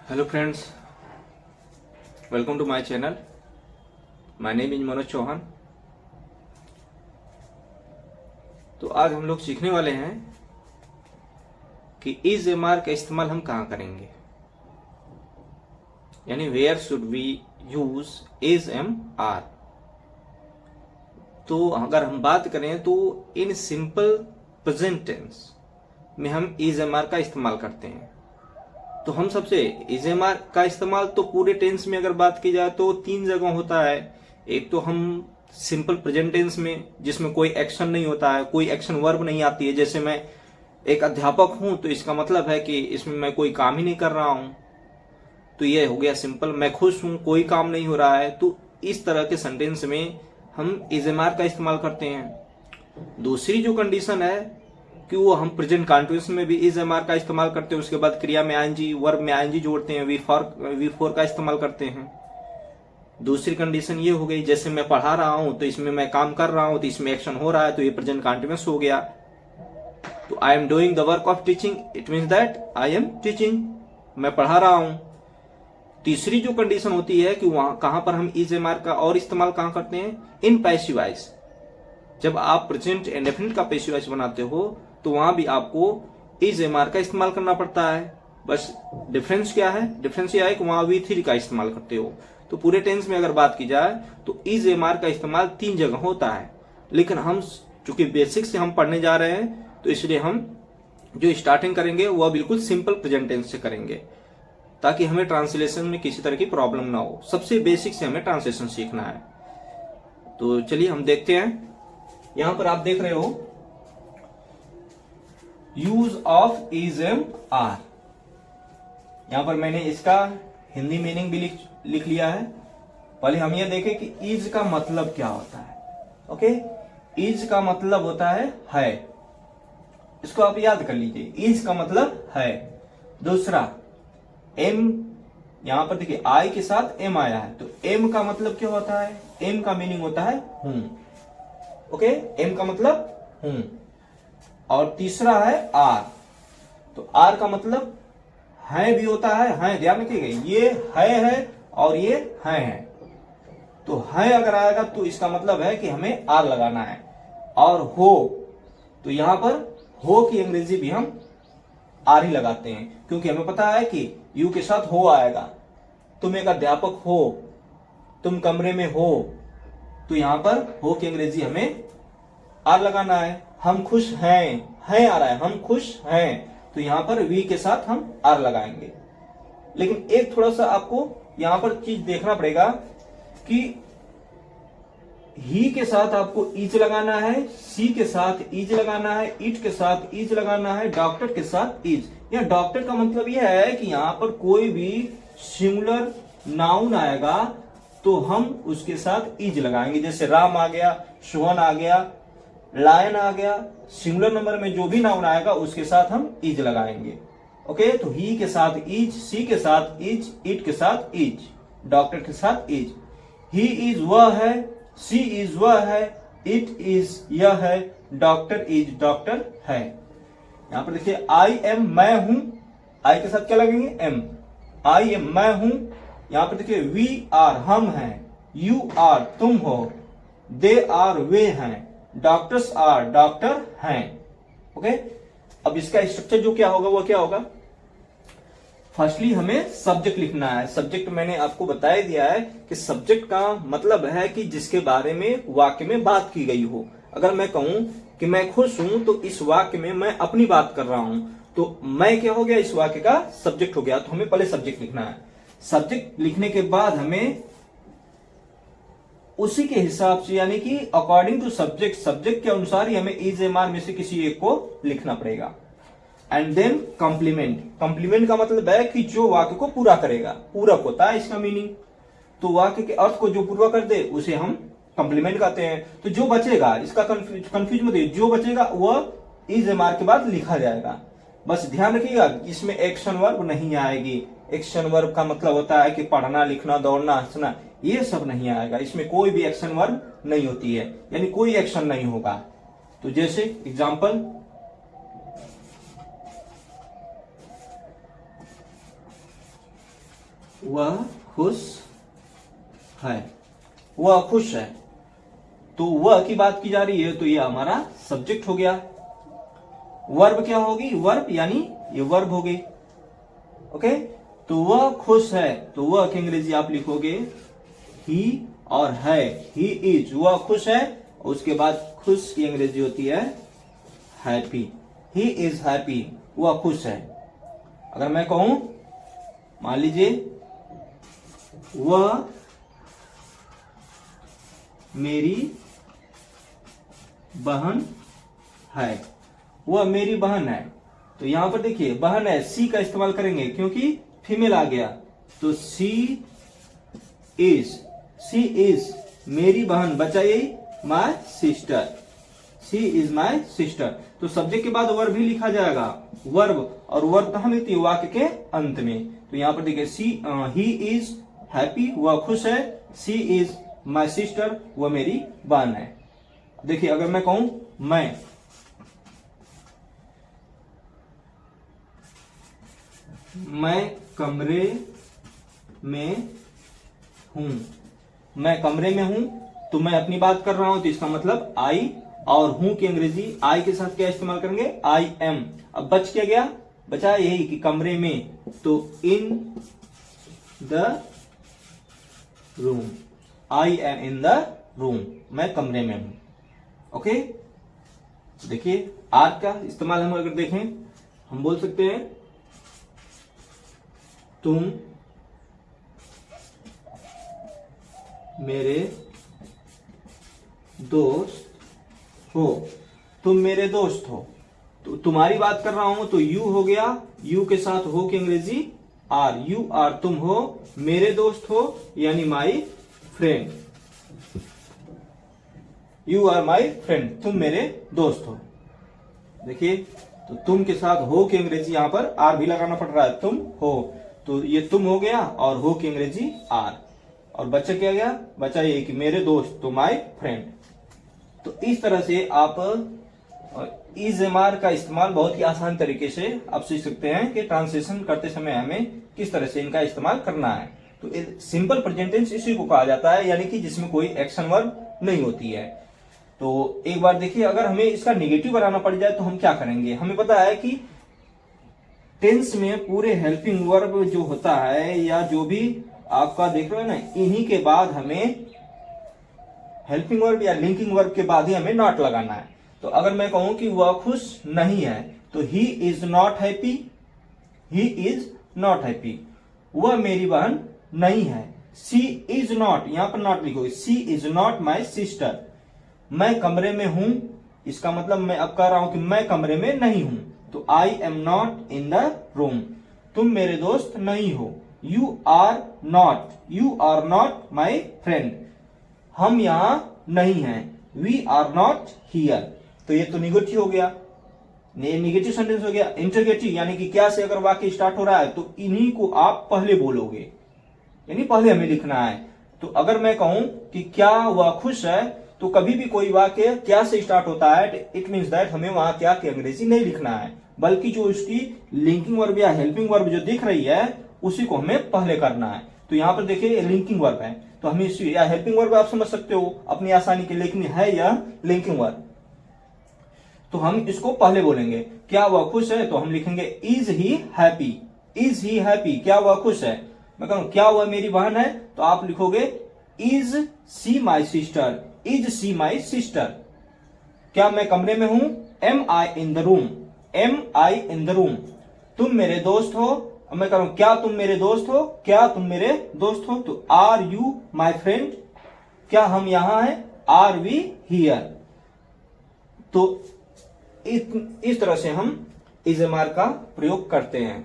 Hello friends, welcome to my channel. My name is Manoj Chauhan. तो आज हम लोग सीखने वाले हैं कि इज एम आर का इस्तेमाल हम कहाँ करेंगे, यानी where should we use is am are. तो अगर हम बात करें तो इन सिंपल प्रेजेंट टेंस में हम इज एम आर का इस्तेमाल करते हैं। तो हम सबसे इज एम आर का इस्तेमाल तो पूरे टेंस में अगर बात की जाए तो 3 जगह होता है। एक तो हम सिंपल प्रेजेंट टेंस में, जिसमें कोई एक्शन नहीं होता है, कोई एक्शन वर्ब नहीं आती है। जैसे मैं एक अध्यापक हूं तो इसका मतलब है कि इसमें मैं कोई काम ही नहीं कर रहा हूं, तो ये हो गया सिंपल। मैं खुश हूं, कोई काम नहीं हो रहा है, तो इस तरह के सेंटेंस में हम इज एम आर का इस्तेमाल करते हैं। दूसरी जो कंडीशन है कि वो हम प्रेजेंट कंटिन्यूअस में भी इज एम आर का इस्तेमाल करते हैं। उसके बाद क्रिया में आईएनजी, वर्ब में आईएनजी जोड़ते हैं, वी फोर का इस्तेमाल करते हैं। दूसरी कंडीशन ये हो गई, जैसे मैं पढ़ा रहा हूं तो इसमें मैं काम कर रहा हूं, तो इसमें एक्शन हो रहा है, तो ये प्रेजेंट कंटिन्यूअस हो गया। तो I am doing the work of teaching, it means that I am teaching, मैं पढ़ा रहा हूं। तीसरी जो कंडीशन होती है कि वहां कहां पर हम इज एम आर का और इस्तेमाल कहां करते हैं, इन पैसिव वॉइस। जब आप प्रेजेंट इंडेफिनिट का पैसिव वॉइस बनाते हो तो वहां भी आपको इज एम आर का इस्तेमाल करना पड़ता है। बस डिफरेंस क्या है, डिफरेंस यह है कि वहां वी थ्री का इस्तेमाल करते हो। तो पूरे टेंस में अगर बात की जाए तो इज एम आर का इस्तेमाल 3 जगह होता है। लेकिन हम चूंकि बेसिक से हम पढ़ने जा रहे हैं तो इसलिए हम जो स्टार्टिंग करेंगे वह बिल्कुल सिंपल प्रेजेंट टेंस से करेंगे, ताकि हमें ट्रांसलेशन में किसी तरह की प्रॉब्लम ना हो। सबसे बेसिक से हमें ट्रांसलेशन सीखना है। तो चलिए हम देखते हैं। यहां पर आप देख रहे हो use of is am are. यहां पर मैंने इसका हिंदी मीनिंग भी लिख लिया है। पहले हम ये देखें कि इज का मतलब क्या होता है। ओके, इज का मतलब होता है। इसको आप याद कर लीजिए, इज का मतलब है। दूसरा एम, यहां पर देखिए आई के साथ एम आया है, तो एम का मतलब क्या होता है, एम का मीनिंग होता है हूं। ओके, एम का मतलब हूं। और तीसरा है आर, तो आर का मतलब है भी होता है, ध्यान रखिएगा, ये है और ये है। तो है अगर आएगा तो इसका मतलब है कि हमें आर लगाना है। और हो, तो यहां पर हो की अंग्रेजी भी हम आर ही लगाते हैं, क्योंकि हमें पता है कि यू के साथ हो आएगा। तुम एक अध्यापक हो, तुम कमरे में हो, तो यहां पर हो की अंग्रेजी हमें आर लगाना है। हम खुश हैं, है आ रहा है, हम खुश हैं, तो यहां पर वी के साथ हम आर लगाएंगे। लेकिन एक थोड़ा सा आपको यहां पर चीज देखना पड़ेगा कि ही के साथ आपको इज लगाना है, सी के साथ इज लगाना है, इट के साथ इज लगाना है, डॉक्टर के साथ इज। या डॉक्टर का मतलब यह है कि यहां पर कोई भी सिंगुलर नाउन आएगा तो हम उसके साथ इज लगाएंगे। जैसे राम आ गया, सोहन आ गया, लायन आ गया, सिंगुलर नंबर में जो भी नाउन आएगा उसके साथ हम इज लगाएंगे। ओके, तो ही के साथ इज, सी के साथ इज, इट के साथ इज, डॉक्टर के साथ इज। ही इज वह है, सी इज वह है, इट इज यह है, डॉक्टर इज डॉक्टर है। यहां पर देखिए आई एम मैं हूं, आई के साथ क्या लगेंगे, एम। आई एम मैं हूं। यहां पर देखिए वी आर हम हैं, यू आर तुम हो, दे आर वे हैं, डॉक्टर्स आर डॉक्टर हैं। ओके, अब इसका स्ट्रक्चर जो क्या होगा वो क्या होगा, फर्स्टली हमें सब्जेक्ट लिखना है। सब्जेक्ट मैंने आपको बता दिया है कि सब्जेक्ट का मतलब है कि जिसके बारे में वाक्य में बात की गई हो। अगर मैं कहूं कि मैं खुश हूं तो इस वाक्य में मैं अपनी बात कर रहा हूं, तो मैं क्या हो गया, इस वाक्य का सब्जेक्ट हो गया। तो हमें पहले सब्जेक्ट लिखना है। सब्जेक्ट लिखने के बाद हमें उसी के हिसाब से, यानी कि अकॉर्डिंग टू सब्जेक्ट, सब्जेक्ट के अनुसार ही हमें इज एम आर में से किसी एक को लिखना पड़ेगा। And then complement. कॉम्प्लीमेंट का मतलब है कि जो वाक्य को पूरा करेगा, पूरक होता है इसका मीनिंग। तो वाक्य के अर्थ को जो पूरा कर दे उसे हम कॉम्प्लीमेंट कहते हैं। तो जो बचेगा, इसका कंफ्यूज मत, जो बचेगा वह इज एम आर के बाद लिखा जाएगा। बस ध्यान रखिएगा, इसमें एक्शन वर्ब नहीं आएगी। एक्शन वर्ब का मतलब होता है कि पढ़ना, लिखना, दौड़ना, हंसना, ये सब नहीं आएगा। इसमें कोई भी एक्शन वर्ब नहीं होती है, यानी कोई एक्शन नहीं होगा। तो जैसे एग्जांपल, वह खुश है, वह खुश है। तो वह की बात की जा रही है, तो ये हमारा सब्जेक्ट हो गया। वर्ब क्या होगी? वर्ब यानी ये वर्ब हो गई। ओके, तो वह खुश है, तो वह की अंग्रेजी आप लिखोगे ही और है, ही इज, वह खुश है। और उसके बाद खुश की अंग्रेजी होती है हैप्पी, ही इज हैप्पी, वह खुश है। अगर मैं कहूं, मान लीजिए वह मेरी बहन है, वह मेरी बहन है। तो यहां पर देखिए बहन है, सी का इस्तेमाल करेंगे क्योंकि फीमेल आ गया। तो सी इज मेरी बहन, बचा यही my sister, she is my sister. तो सब्जेक्ट के बाद वर्ब भी लिखा जाएगा, वर्ब, और वर्ब कहां मिलती है? वाक्य के अंत में। तो यहां पर देखिए ही इज हैप्पी, वह खुश है। सी इज माय सिस्टर, वह मेरी बहन है। देखिए अगर मैं कहूं मैं कमरे में हूं, मैं कमरे में हूं, तो मैं अपनी बात कर रहा हूं, तो इसका मतलब आई, और हूं की अंग्रेजी आई के साथ क्या इस्तेमाल करेंगे? I am. अब बच क्या गया? बचा यही कि कमरे में, तो इन the room, I am in the room, मैं कमरे में हूं। ओके, देखिए आर का इस्तेमाल हम अगर देखें, हम बोल सकते हैं तुम मेरे दोस्त हो, तुम मेरे दोस्त हो। तो तुम्हारी बात कर रहा हूं, तो यू हो गया, यू के साथ हो की अंग्रेजी आर, यू आर, तुम हो मेरे दोस्त हो, यानी my friend, you are my friend, तुम मेरे दोस्त हो। देखिए, तो तुम के साथ हो की अंग्रेजी यहां पर आर भी लगाना पड़ रहा है, तुम हो, तो ये तुम हो गया, और हो की अंग्रेजी आर, और बच्चा क्या गया? बचा ये कि मेरे दोस्त, तो माई फ्रेंड। तो इस तरह से आप इज एम आर का इस्तेमाल बहुत ही आसान तरीके से आप सीख सकते हैं कि ट्रांसलेशन करते समय हमें किस तरह से इनका इस्तेमाल करना है। तो सिंपल प्रेजेंट टेंस इसी को कहा जाता है, यानी कि जिसमें कोई एक्शन वर्ब नहीं होती है। तो एक बार देखिए, अगर हमें इसका नेगेटिव बनाना पड़ जाए तो हम क्या करेंगे? हमें पता है कि टेंस में पूरे हेल्पिंग वर्ब जो होता है, या जो भी आपका देख रहे हो ना, इन्हीं के बाद हमें हेल्पिंग वर्ब या लिंकिंग वर्ब के बाद ही हमें नॉट लगाना है। तो अगर मैं कहूं कि वह खुश नहीं है, तो he is not happy, he is not happy. वह मेरी बहन नहीं है, सी इज नॉट, यहां पर नॉट लिखोगे, सी इज नॉट माई सिस्टर। मैं कमरे में हूं, इसका मतलब मैं अब कह रहा हूं कि मैं कमरे में नहीं हूं, तो I am not in the room. तुम मेरे दोस्त नहीं हो, you are not my friend. हम यहां नहीं हैं, वी आर नॉट हियर। तो ये तो निगेटिव हो गया, नेगेटिव सेंटेंस हो गया। इंटरगेटिव यानी कि क्या से अगर वाक्य स्टार्ट हो रहा है, तो इन्हीं को आप पहले बोलोगे, यानी पहले हमें लिखना है। तो अगर मैं कहूं कि क्या वह खुश है, तो कभी भी कोई वाक्य क्या से स्टार्ट होता है, इट मीन्स दैट हमें वहां क्या की अंग्रेजी नहीं लिखना है, बल्कि जो उसकी लिंकिंग वर्ब या हेल्पिंग वर्ब जो दिख रही है, उसी को हमें पहले करना है। तो यहां पर देखिए लिंकिंग वर्ब है, तो हमें या हेल्पिंग वर्ब आप समझ सकते हो अपनी आसानी के लिए, लेकिन है यह लिंकिंग वर्ब, तो हम इसको पहले बोलेंगे। क्या वह खुश है, तो हम लिखेंगे is he happy, is he happy, क्या वह खुश है। मैं कहूं क्या वह मेरी बहन है, तो आप लिखोगे is she my sister, is she my sister. क्या मैं कमरे में हूं, am I in the room, am I in the room. तुम मेरे दोस्त हो, मैं कह रहा हूं क्या तुम मेरे दोस्त हो, क्या तुम मेरे दोस्त हो, तो आर यू माई फ्रेंड, क्या हम यहां हैं, आर वी हियर। तो इस तरह से हम इज एम आर का प्रयोग करते हैं।